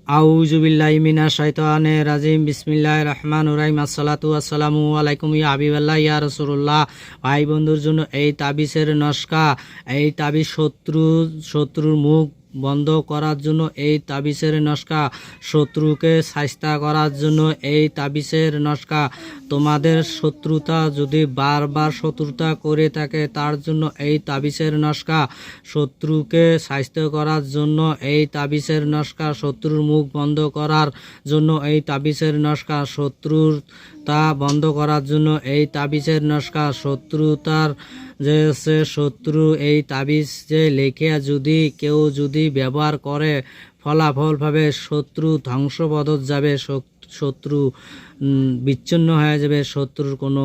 আউযু বিল্লাহি মিনাশ শাইতানির রাজিম বিসমিল্লাহির রহমানির রহিম আসসালাতু ওয়াসসালামু আলাইকুম ইয়া হাবিবাল্লাহ ইয়া রাসূলুল্লাহ। ভাই বন্ধুর জন্য এই তাবিজের নস্কা, এই তাবিজ শত্রুর মুখ বন্ধ করার জন্য এই তাবিজের নস্কা, শত্রুকে শায়েস্তা করার জন্য এই তাবিজের নস্কা। তোমাদের শত্রুতা যদি বারবার শত্রুতা করে থাকে তার জন্য এই তাবিজের নস্কা, শত্রুকে শায়েস্তা করার জন্য এই তাবিজের নস্কা, শত্রুর মুখ বন্ধ করার জন্য এই তাবিজের নস্কা, শত্রুতা বন্ধ করার জন্য এই তাবিজের নস্কা। শত্রুতার যে সে শত্রু এই তাবিজ যে লেখে যদি কেউ যদি ব্যবহার করে ফলাফল পাবে, শত্রু ধ্বংসপথে যাবে, শত্রু বিচ্ছিন্ন হয়ে যাবে, শত্রুর কোনো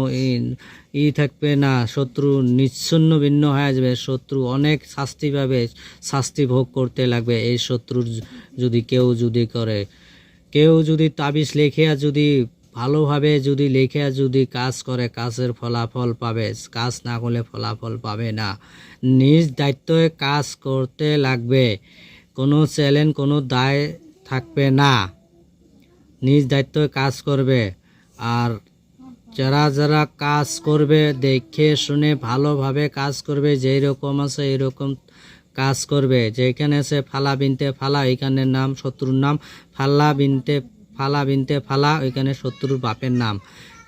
থাকবে না, শত্রু নিচ্ছন্ন ভিন্ন হয়ে যাবে, শত্রু অনেক শাস্তি পাবে, শাস্তি ভোগ করতে লাগবে। এই শত্রুর যদি কেউ যদি করে, কেউ যদি তাবিজ লেখে যদি ভালোভাবে যদি লেখে যদি কাজ করে, কাজের ফলাফল পাবে, কাজ না করলে ফলাফল পাবে না। নিজ দায়িত্বে কাজ করতে লাগবে, কোনো চ্যালেঞ্জ কোনো দায় থাকবে না, নিজ দায়িত্বে কাজ করবে। আর যারা যারা কাজ করবে দেখে শুনে ভালোভাবে কাজ করবে, যেই রকম আছে এরকম কাজ করবে। যেখানে আছে ফালা বিনতে ফালা, এখানে নাম শত্রুর নাম, ফালা বিনতে ফালা ওইখানে শত্রুর বাপের নাম।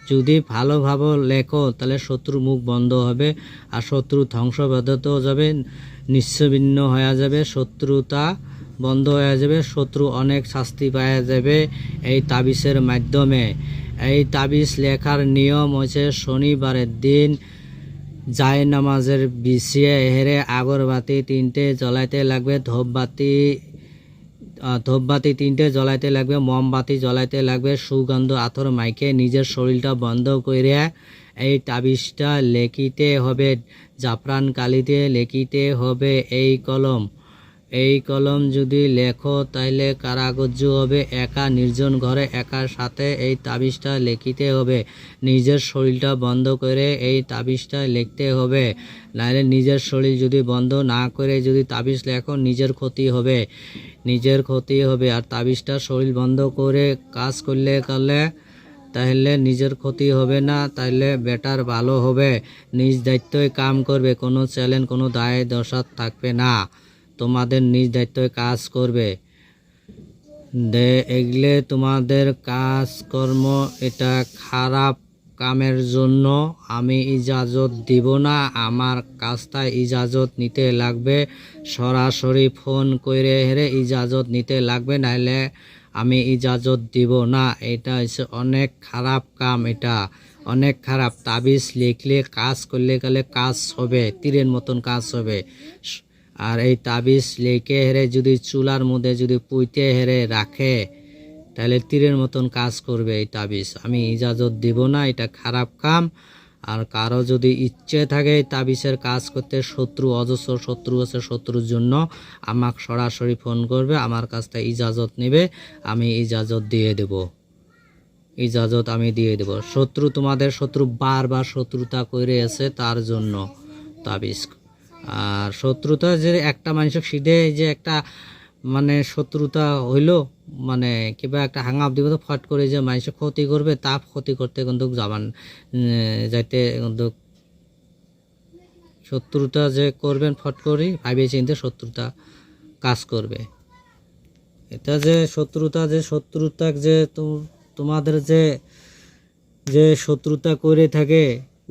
যদি ভালোভাবে লেখো তাহলে শত্রুর মুখ বন্ধ হবে, আর শত্রু ধ্বংসবাদতেও যাবে, নিঃস্বিন্ন হয়ে যাবে, শত্রুতা বন্ধ হয়ে যাবে, শত্রু অনেক শাস্তি পাওয়া যাবে এই তাবিজের মাধ্যমে। এই তাবিজ লেখার নিয়ম হচ্ছে শনিবারের দিন যায় নামাজের বিছিয়ে হেরে আগরবাতি 3টে জ্বলাইতে লাগবে, ধূপবাতি 3টে জ্বলাইতে লাগবে, মোমবাতি জ্বলাইতে লাগবে, সুগন্ধ আতর মাইকে নিজের শরীরটা বন্ধ করে এই তাবিজটা লেখিতে হবে, জাফরান কালিতে লেখিতে হবে। এই কলম যদি লেখো তাহলে কারাগ্য হবে, একা নির্জন ঘরে একার সাথে এই তাবিজটা লিখিতে হবে, নিজের শরীরটা বন্ধ করে এই তাবিজটা লিখতে হবে। নাহলে নিজের শরীর যদি বন্ধ না করে যদি তাবিজ লেখো নিজের ক্ষতি হবে, আর তাবিজটা শরীর বন্ধ করে কাজ করলে তাহলে নিজের ক্ষতি হবে না, তাহলে বেটার ভালো হবে। নিজ দায়িত্বে কাম করবে, কোনো চ্যালেঞ্জ কোনো দায় দশা থাকবে না, তোমাদের নিজ দায়িত্বে কাজ করবে। এগলে তোমাদের কাজকর্ম এটা খারাপ কামের জন্য আমি ইজাজত দিব না, আমার কাজটা ইজাজত নিতে লাগবে, সরাসরি ফোন করে হেরে ইজাজত নিতে লাগবে, নাহলে আমি ইজাজত দিব না। এটা হচ্ছে অনেক খারাপ কাম, এটা অনেক খারাপ। তাবিজ লিখলে কাজ করলে গেলে কাজ হবে, তীরের মতন কাজ হবে। আর এই তাবিজ লেখে হেরে যদি চুলার মধ্যে যদি পুঁতে হেরে রাখে তাহলে তীরের মতন কাজ করবে এই তাবিজ। আমি ইজাজত দিব না, এটা খারাপ কাম। আর কারো যদি ইচ্ছে থাকে তাবিজের কাজ করতে, শত্রু অজস্র শত্রু আছে, শত্রুর জন্য আমাকে সরাসরি ফোন করবে, আমার কাছটা ইজাজত নেবে, আমি ইজাজত দিয়ে দেব, শত্রু তোমাদের শত্রু বারবার শত্রুতা করে আছে তার জন্য তাবিজ। আর শত্রুতা যে একটা মানুষের সিধে যে একটা মানে শত্রুতা হইলো মানে কিবা একটা হাঙাপ দিব তো ফট করে যে মানুষের ক্ষতি করবে, তা ক্ষতি করতে কিন্তু যাইতে কিন্তু শত্রুতা যে করবেন ফট করে ভাবিয়ে চিনতে শত্রুতা কাজ করবে। এটা যে শত্রুতা যে তোমাদের যে শত্রুতা করে থাকে,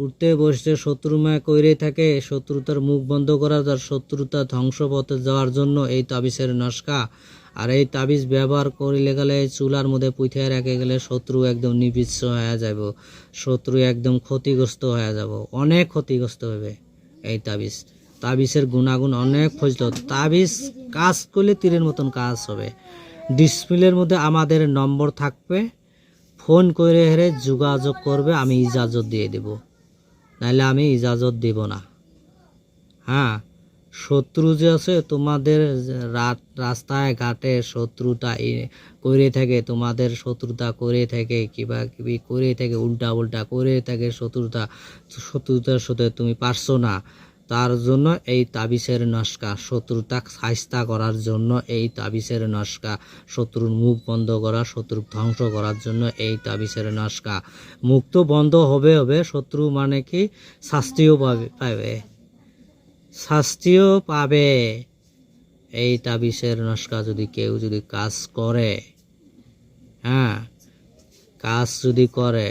উঠতে বসতে শত্রুময় করে থাকে, শত্রুতার মুখ বন্ধ করার আর শত্রুতা ধ্বংসপথে যাওয়ার জন্য এই তাবিজের নস্কা। আর এই তাবিজ ব্যবহার করিলে গেলে চুলার মধ্যে পুঁথে রেখে গেলে শত্রু একদম নিবিচ্ছ হয়ে যাব, শত্রু একদম ক্ষতিগ্রস্ত হয়ে যাব, অনেক ক্ষতিগ্রস্ত হবে। এই তাবিজের গুণাগুণ অনেক ফজলত, তাবিজ কাজ করলে তীরের মতন কাজ হবে। ডিসপ্লের মধ্যে আমাদের নম্বর থাকবে, ফোন করে হেরে যোগাযোগ করবে, আমি ইজাজত দিয়ে দেব, নাহলে আমি ইজাজত দেব না। হ্যাঁ, শত্রু যে আছে তোমাদের রাস্তায় ঘাটে শত্রুতা করে থাকে, তোমাদের শত্রুতা করে থাকে, কিবা কিবি করে থাকে, উল্টা করে থাকে, শত্রুতার সাথে তুমি পারছো না, তার জন্য এই তাবিজের নস্কা, শত্রুতা সাইস্তা করার জন্য এই তাবিজের নস্কা, শত্রুর মুখ বন্ধ করা, শত্রু ধ্বংস করার জন্য এই তাবিজের নস্কা। মুখ তো বন্ধ হবে, শত্রু মানে কি শাস্তিও পাবে, শাস্তিও পাবে। এই তাবিজের নস্কা যদি কেউ যদি কাজ করে, হ্যাঁ কাজ যদি করে,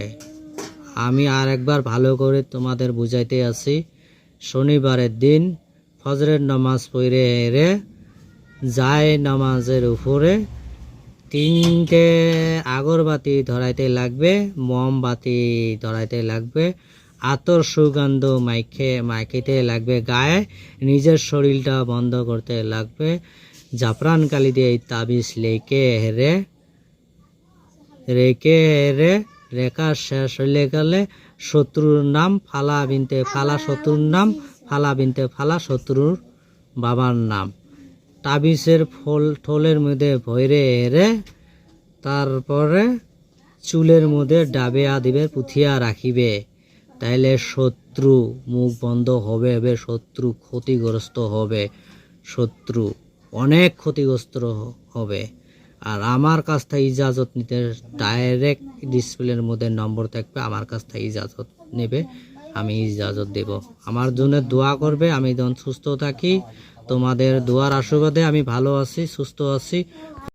আমি আর একবার ভালো করে তোমাদের বুঝাইতে আছি। শনিবারের দিন ফজরের নামাজ পড়ে এরে যায় নামাজের উপরে 3টে আগরবাতি ধরাইতে লাগবে, মোমবাতি ধরাইতে লাগবে, আতর সুগন্ধ মাইখিতে লাগবে গায়ে, নিজের শরীরটা বন্ধ করতে লাগবে। জাফরান কালি দিয়ে এই তাবিজ রেখে রেখা শেষ হইলে গেলে শত্রুর নাম ফালা বিনতে ফালা, শত্রুর নাম ফালা বিনতে ফালা, শত্রুর বাবার নাম তাবিজের ঠোলের মধ্যে ভরে এরে তারপরে চুলের মধ্যে ডাবিয়া দিবে, পুঁথিয়া রাখিবে। তাইলে শত্রু মুখ বন্ধ হবে, শত্রু ক্ষতিগ্রস্ত হবে, শত্রু অনেক ক্ষতিগ্রস্ত হবে। আর আমার কাছ থেকে ইজাজত নিতে ডাইরেক্ট ডিসপ্লের মধ্যে নম্বর থাকবে, আমার কাছ থেকে ইজাজত নেবে, আমি ইজাজত দেব। আমার জন্য দোয়া করবে, আমি যখন সুস্থ থাকি তোমাদের দোয়ার আশীর্বাদে আমি ভালো আছি, সুস্থ আছি।